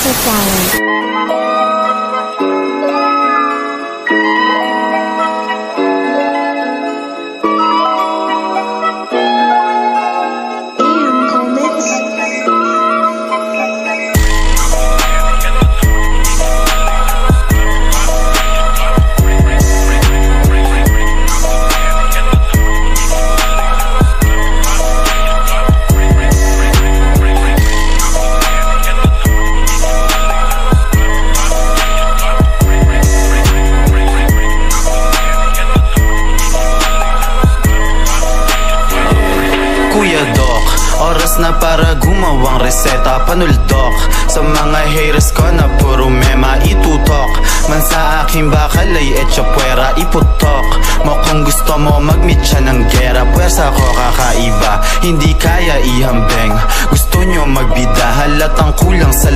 Music Gallery. Kuya Doc, oras na para gumawang reseta. Panuldok sa mga haters ko na puro mema itutok. Man sa aking bakal ay etcha puwera iputok mo. Kung gusto mo mag-meet siya ng gera, pwersa ko kakaiba, hindi kaya ihambeng. Gusto nyo magbida, halatang kulang sa